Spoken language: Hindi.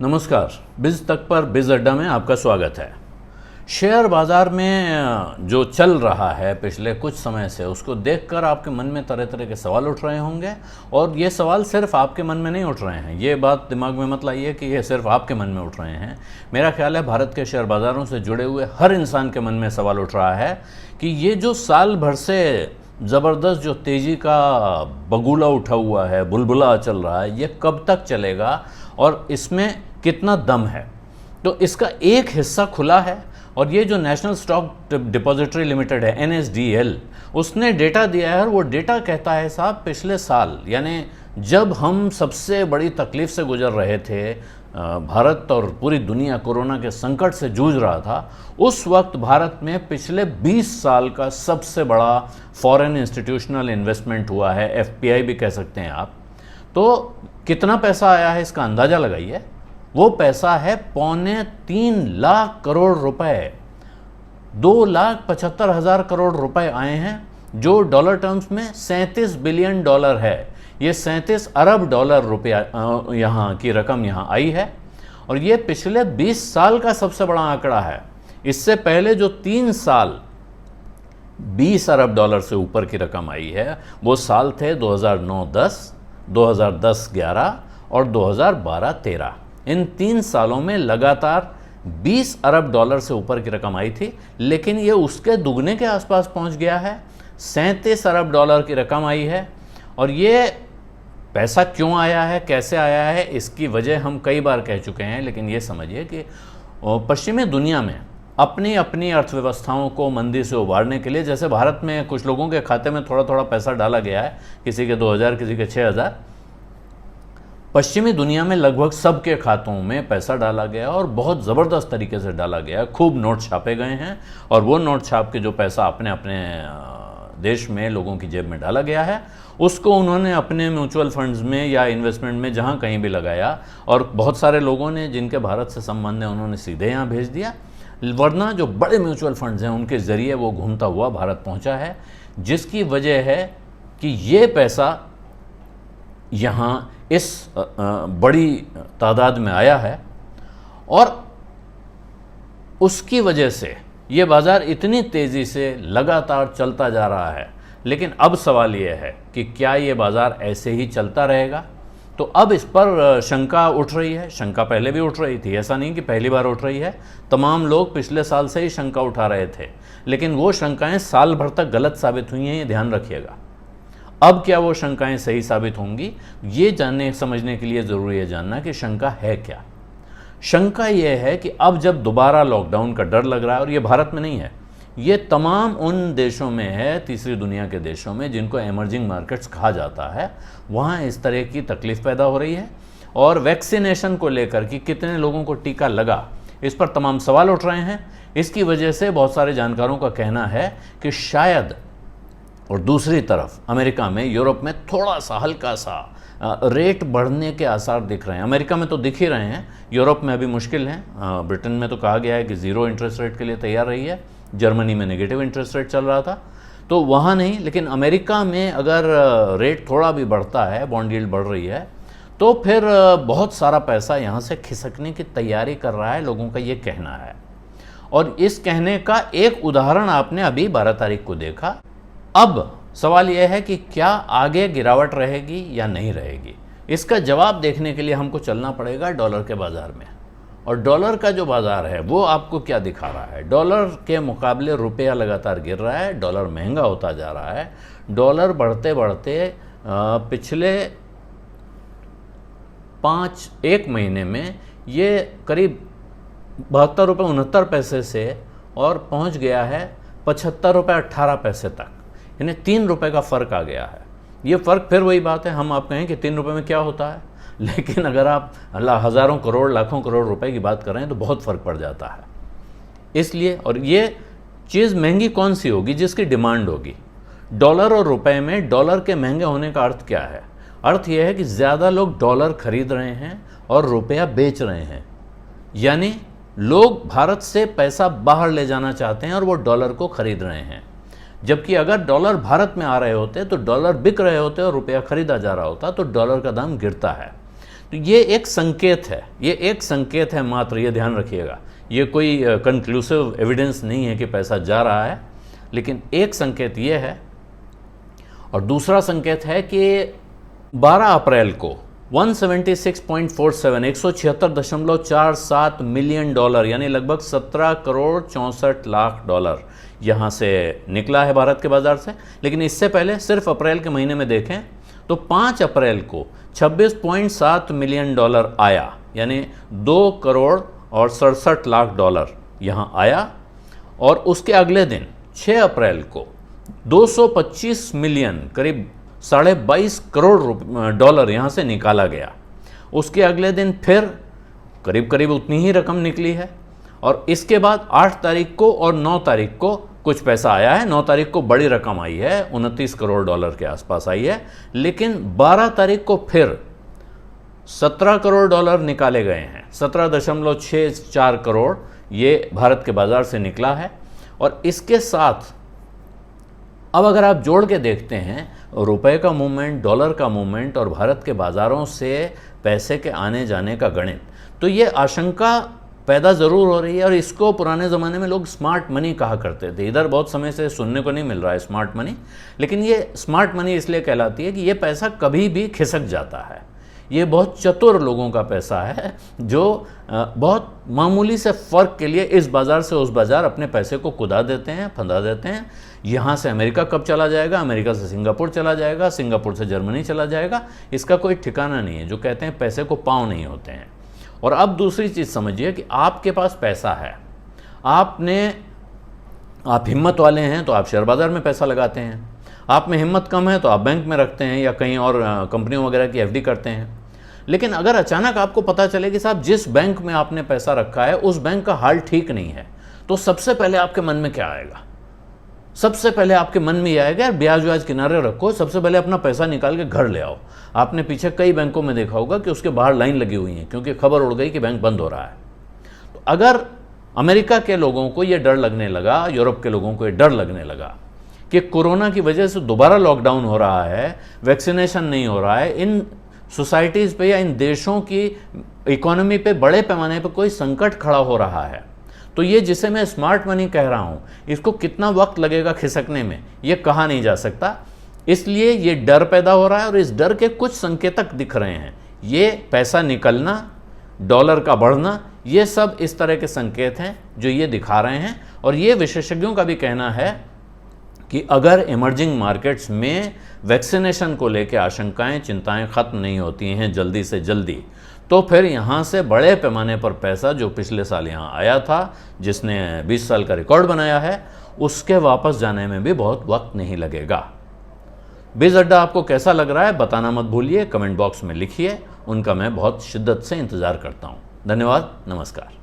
नमस्कार। बिज तक पर बिज अड्डा में आपका स्वागत है। शेयर बाज़ार में जो चल रहा है पिछले कुछ समय से, उसको देखकर आपके मन में तरह तरह के सवाल उठ रहे होंगे। और ये सवाल सिर्फ आपके मन में नहीं उठ रहे हैं, ये बात दिमाग में मत लाइए कि ये सिर्फ आपके मन में उठ रहे हैं। मेरा ख्याल है भारत के शेयर बाज़ारों से जुड़े हुए हर इंसान के मन में सवाल उठ रहा है कि ये जो साल भर से ज़बरदस्त जो तेज़ी का बगुला उठा हुआ है, बुलबुला चल रहा है, ये कब तक चलेगा और इसमें कितना दम है। तो इसका एक हिस्सा खुला है और ये जो नेशनल स्टॉक डिपॉजिटरी लिमिटेड है, NSDL, उसने डेटा दिया है। और वो डेटा कहता है साहब, पिछले साल यानी जब हम सबसे बड़ी तकलीफ से गुजर रहे थे, भारत और पूरी दुनिया कोरोना के संकट से जूझ रहा था, उस वक्त भारत में पिछले 20 साल का सबसे बड़ा फॉरेन इंस्टीट्यूशनल इन्वेस्टमेंट हुआ है, FPI भी कह सकते हैं आप। तो कितना पैसा आया है इसका अंदाज़ा लगाइए। वो पैसा है 2.25 लाख करोड़ रुपए, 2,75,000 करोड़ रुपए आए हैं, जो डॉलर टर्म्स में 37 बिलियन डॉलर है। ये 37 अरब डॉलर रुपया यहाँ की रकम यहाँ आई है और ये पिछले 20 साल का सबसे बड़ा आंकड़ा है। इससे पहले जो 3 साल 20 अरब डॉलर से ऊपर की रकम आई है, वो साल थे 2009-10, 2010-11 और 2012-13। इन 3 सालों में लगातार 20 अरब डॉलर से ऊपर की रकम आई थी, लेकिन ये उसके दुगने के आसपास पहुंच गया है। 37 अरब डॉलर की रकम आई है। और ये पैसा क्यों आया है, कैसे आया है, इसकी वजह हम कई बार कह चुके हैं। लेकिन ये समझिए कि पश्चिमी दुनिया में अपनी अपनी अर्थव्यवस्थाओं को मंदी से उबारने के लिए, जैसे भारत में कुछ लोगों के खाते में थोड़ा थोड़ा पैसा डाला गया है, किसी के 2,000, किसी के 6,000, पश्चिमी दुनिया में लगभग सबके खातों में पैसा डाला गया और बहुत ज़बरदस्त तरीके से डाला गया। खूब नोट छापे गए हैं और वो नोट छाप के जो पैसा अपने अपने देश में लोगों की जेब में डाला गया है, उसको उन्होंने अपने म्यूचुअल फंड्स में या इन्वेस्टमेंट में जहाँ कहीं भी लगाया। और बहुत सारे लोगों ने, जिनके भारत से संबंध है, उन्होंने सीधे यहाँ भेज दिया। वरना जो बड़े म्यूचुअल फंड्स हैं, उनके ज़रिए वो घूमता हुआ भारत पहुँचा है, जिसकी वजह है कि ये पैसा यहाँ इस बड़ी तादाद में आया है। और उसकी वजह से ये बाज़ार इतनी तेज़ी से लगातार चलता जा रहा है। लेकिन अब सवाल ये है कि क्या ये बाज़ार ऐसे ही चलता रहेगा। तो अब इस पर शंका उठ रही है। शंका पहले भी उठ रही थी, ऐसा नहीं कि पहली बार उठ रही है। तमाम लोग पिछले साल से ही शंका उठा रहे थे, लेकिन वो शंकाएं साल भर तक गलत साबित हुई हैं, ये ध्यान रखिएगा। अब क्या वो शंकाएं सही साबित होंगी, ये जानने समझने के लिए ज़रूरी है जानना कि शंका है क्या। शंका ये है कि अब जब दोबारा लॉकडाउन का डर लग रहा है, और ये भारत में नहीं है, ये तमाम उन देशों में है, तीसरी दुनिया के देशों में, जिनको एमर्जिंग मार्केट्स कहा जाता है, वहाँ इस तरह की तकलीफ पैदा हो रही है। और वैक्सीनेशन को लेकर कि कितने लोगों को टीका लगा, इस पर तमाम सवाल उठ रहे हैं। इसकी वजह से बहुत सारे जानकारों का कहना है कि शायद, और दूसरी तरफ अमेरिका में, यूरोप में थोड़ा सा हल्का सा रेट बढ़ने के आसार दिख रहे हैं। अमेरिका में तो दिख ही रहे हैं, यूरोप में अभी मुश्किल है। ब्रिटेन में तो कहा गया है कि 0 इंटरेस्ट रेट के लिए तैयार रही है। जर्मनी में नेगेटिव इंटरेस्ट रेट चल रहा था, तो वहाँ नहीं। लेकिन अमेरिका में अगर रेट थोड़ा भी बढ़ता है, बॉन्ड यील्ड बढ़ रही है, तो फिर बहुत सारा पैसा यहाँ से खिसकने की तैयारी कर रहा है, लोगों का ये कहना है। और इस कहने का एक उदाहरण आपने अभी 12 तारीख को देखा। अब सवाल यह है कि क्या आगे गिरावट रहेगी या नहीं रहेगी। इसका जवाब देखने के लिए हमको चलना पड़ेगा डॉलर के बाज़ार में। और डॉलर का जो बाज़ार है वो आपको क्या दिखा रहा है। डॉलर के मुकाबले रुपया लगातार गिर रहा है, डॉलर महंगा होता जा रहा है। डॉलर बढ़ते बढ़ते पिछले 1 महीने में ये करीब 72 रुपये 69 पैसे से और पहुंच गया है 75 रुपये 18 पैसे तक, यानी 3 रुपये का फ़र्क आ गया है। ये फ़र्क फिर वही बात है, हम आप कहें कि 3 रुपये में क्या होता है, लेकिन अगर आप हज़ारों करोड़, लाखों करोड़ रुपए की बात कर रहे हैं तो बहुत फ़र्क पड़ जाता है। इसलिए, और ये चीज़ महंगी कौन सी होगी, जिसकी डिमांड होगी। डॉलर और रुपए में डॉलर के महंगे होने का अर्थ क्या है। अर्थ यह है कि ज़्यादा लोग डॉलर खरीद रहे हैं और रुपया बेच रहे हैं, यानी लोग भारत से पैसा बाहर ले जाना चाहते हैं और वो डॉलर को खरीद रहे हैं। जबकि अगर डॉलर भारत में आ रहे होते तो डॉलर बिक रहे होते और रुपया खरीदा जा रहा होता तो डॉलर का दाम गिरता है। तो ये एक संकेत है, ये एक संकेत है मात्र, ये ध्यान रखिएगा। ये कोई कंक्लूसिव एविडेंस नहीं है कि पैसा जा रहा है, लेकिन एक संकेत ये है। और दूसरा संकेत है कि 12 अप्रैल को 176.47 176.47 मिलियन डॉलर यानी लगभग 17 करोड़ 64 लाख डॉलर यहाँ से निकला है भारत के बाजार से। लेकिन इससे पहले सिर्फ अप्रैल के महीने में देखें तो 5 अप्रैल को 26.7 मिलियन डॉलर आया, यानी 2 करोड़ और 67 लाख डॉलर यहाँ आया। और उसके अगले दिन 6 अप्रैल को 225 मिलियन करीब 22.5 करोड़ डॉलर यहाँ से निकाला गया। उसके अगले दिन फिर करीब करीब उतनी ही रकम निकली है। और इसके बाद 8 तारीख को और 9 तारीख को कुछ पैसा आया है। 9 तारीख को बड़ी रकम आई है, 29 करोड़ डॉलर के आसपास आई है। लेकिन 12 तारीख को फिर 17 करोड़ डॉलर निकाले गए हैं, 17.64 करोड़ ये भारत के बाजार से निकला है। और इसके साथ अब अगर आप जोड़ के देखते हैं रुपए का मूवमेंट, डॉलर का मूवमेंट और भारत के बाज़ारों से पैसे के आने जाने का गणित, तो ये आशंका पैदा ज़रूर हो रही है। और इसको पुराने ज़माने में लोग स्मार्ट मनी कहा करते थे। इधर बहुत समय से सुनने को नहीं मिल रहा है स्मार्ट मनी, लेकिन ये स्मार्ट मनी इसलिए कहलाती है कि ये पैसा कभी भी खिसक जाता है। ये बहुत चतुर लोगों का पैसा है जो बहुत मामूली से फ़र्क के लिए इस बाज़ार से उस बाज़ार अपने पैसे को कुदा देते हैं, फंदा देते हैं। यहाँ से अमेरिका कब चला जाएगा, अमेरिका से सिंगापुर चला जाएगा, सिंगापुर से जर्मनी चला जाएगा, इसका कोई ठिकाना नहीं है। जो कहते हैं पैसे को पाँव नहीं होते हैं। और अब दूसरी चीज़ समझिए कि आपके पास पैसा है, आप हिम्मत वाले हैं तो आप शेयर बाज़ार में पैसा लगाते हैं, आप में हिम्मत कम है तो आप बैंक में रखते हैं या कहीं और कंपनियों वगैरह की एफडी करते हैं। लेकिन अगर अचानक आपको पता चले कि साहब जिस बैंक में आपने पैसा रखा है उस बैंक का हाल ठीक नहीं है, तो सबसे पहले आपके मन में क्या आएगा? सबसे पहले आपके मन में यह आएगा ब्याज व्याज किनारे रखो, सबसे पहले अपना पैसा निकाल के घर ले आओ। आपने पीछे कई बैंकों में देखा होगा कि उसके बाहर लाइन लगी हुई है क्योंकि खबर उड़ गई कि बैंक बंद हो रहा है। तो अगर अमेरिका के लोगों को ये डर लगने लगा, यूरोप के लोगों को ये डर लगने लगा कि कोरोना की वजह से दोबारा लॉकडाउन हो रहा है, वैक्सीनेशन नहीं हो रहा है, इन सोसाइटीज़ पे या इन देशों की इकोनॉमी पे बड़े पैमाने पे कोई संकट खड़ा हो रहा है, तो ये जिसे मैं स्मार्ट मनी कह रहा हूँ, इसको कितना वक्त लगेगा खिसकने में ये कहा नहीं जा सकता। इसलिए ये डर पैदा हो रहा है और इस डर के कुछ संकेतक दिख रहे हैं। ये पैसा निकलना, डॉलर का बढ़ना, ये सब इस तरह के संकेत हैं जो ये दिखा रहे हैं। और ये विशेषज्ञों का भी कहना है कि अगर इमर्जिंग मार्केट्स में वैक्सीनेशन को लेकर आशंकाएं, चिंताएं खत्म नहीं होती हैं जल्दी से जल्दी, तो फिर यहाँ से बड़े पैमाने पर पैसा जो पिछले साल यहाँ आया था, जिसने 20 साल का रिकॉर्ड बनाया है, उसके वापस जाने में भी बहुत वक्त नहीं लगेगा। बीज अड्डा आपको कैसा लग रहा है बताना मत भूलिए, कमेंट बॉक्स में लिखिए। उनका मैं बहुत शिद्दत से इंतज़ार करता हूँ। धन्यवाद, नमस्कार।